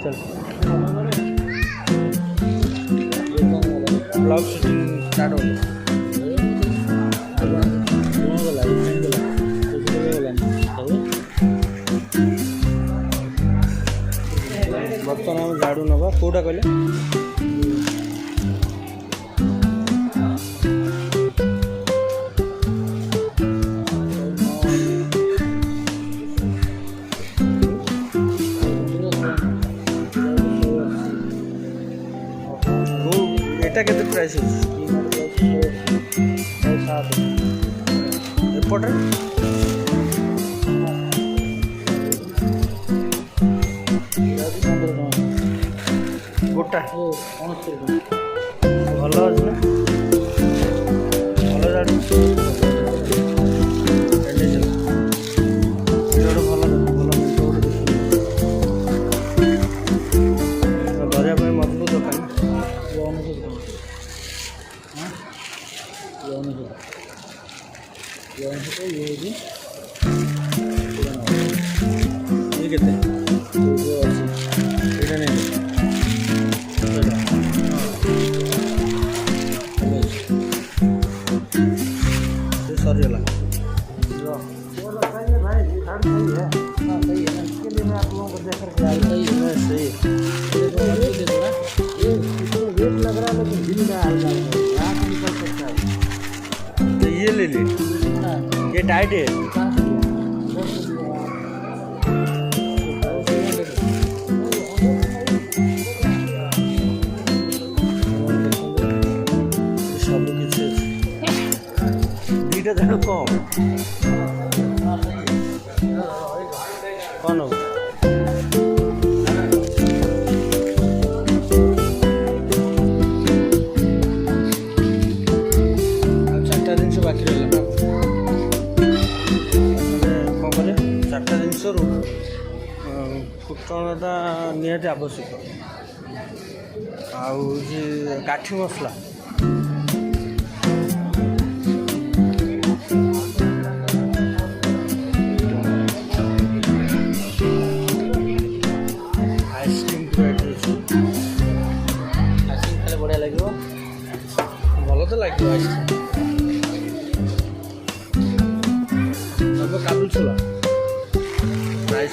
चल blog shooting start हो गया। बर्तन आम झाड़ू नवा कौटा कहले एटा केते प्राइस एपटे गोटा भल अच्छे भल झाड़ू धरिया मजबूत दुकान ये केते एटा नहीं सरिगला ये ले ली ये टाइट है सब किसी दीटा झाड़ू कम कौन हो बाकी रहा कौन करें चार्टा जिनस फुटणटा निहाती आवश्यक काठी मसला आइसक्रीम आइसक्रीम खाले बढ़िया लगे भल तो लगे आइसक्रीम काबुल छोला प्राइस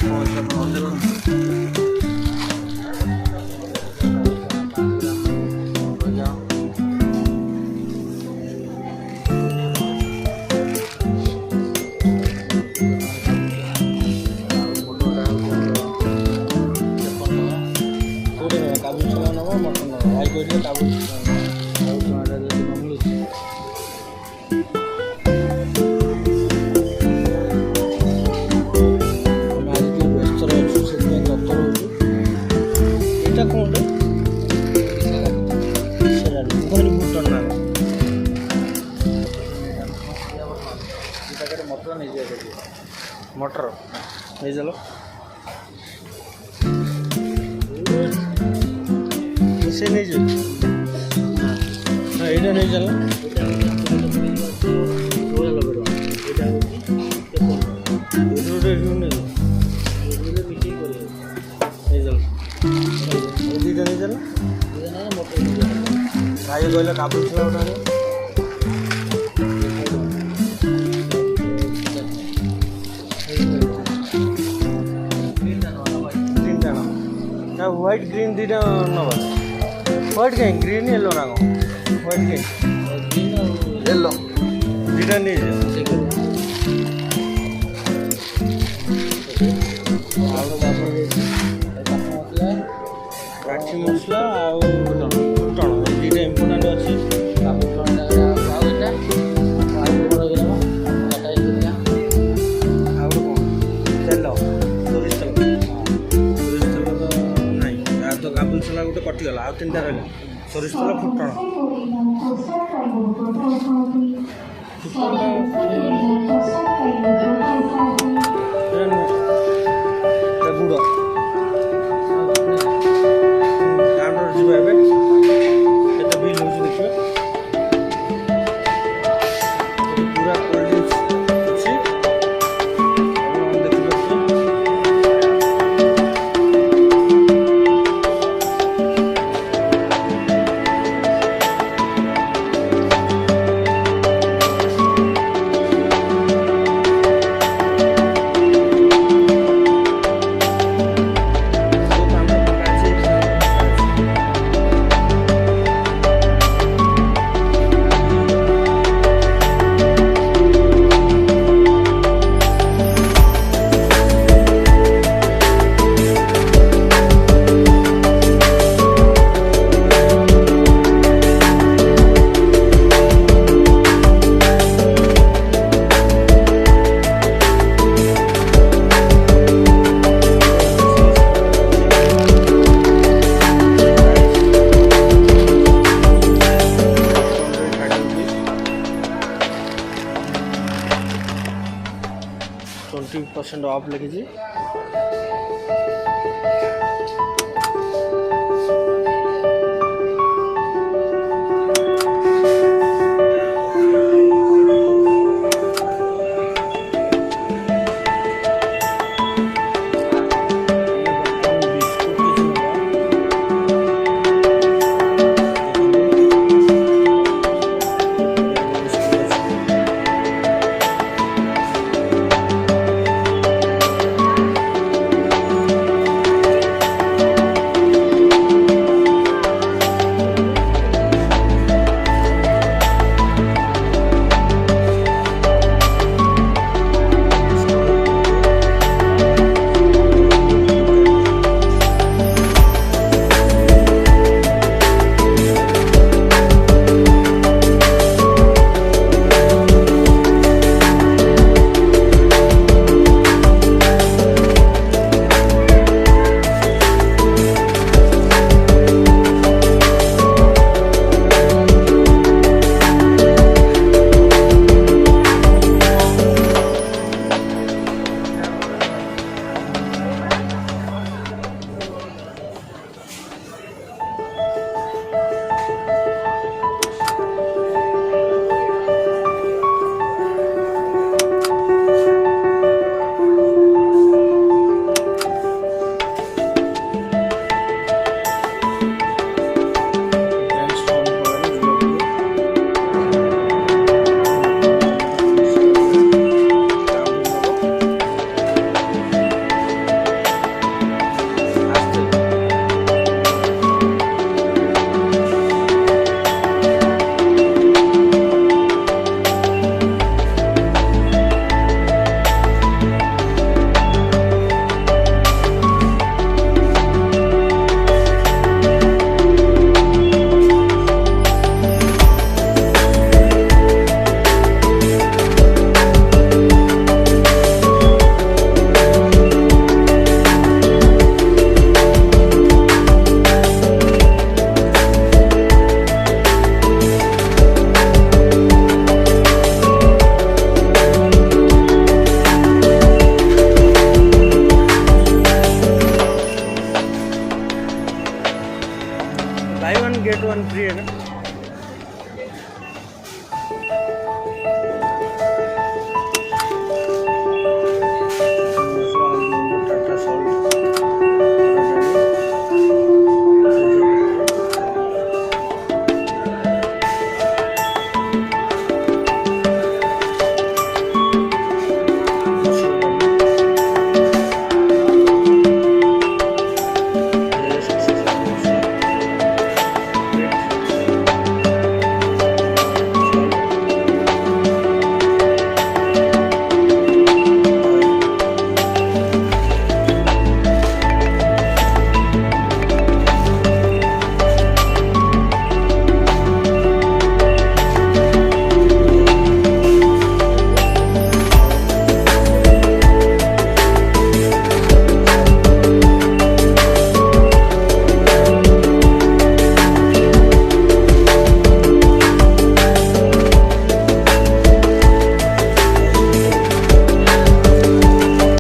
काबुल छोला नब मटन नब आई कह काबुल मटर नहीं चलो इसे नहीं चल ये नहीं चल दीटा नहीं चल भाई कहले काबुल छोला उठा व्हाइट ग्रीन दीटा नवा व्हाइट कहीं ग्रीन येलो ना व्हाइट कहीं येलो दीटा नहीं काठी मसला फुटण दीटा इम्पोर्टाट अच्छी काबुल छोला गोटे कटिगला आउ तीन टा रहा सोरिष तेल फुटण गुड़ काउंटर जी केते बिल हो देखिए पूरा कोल्ड ड्रिंक्स अच्छी देखिए ऑफ लिखी by one get one free है ना।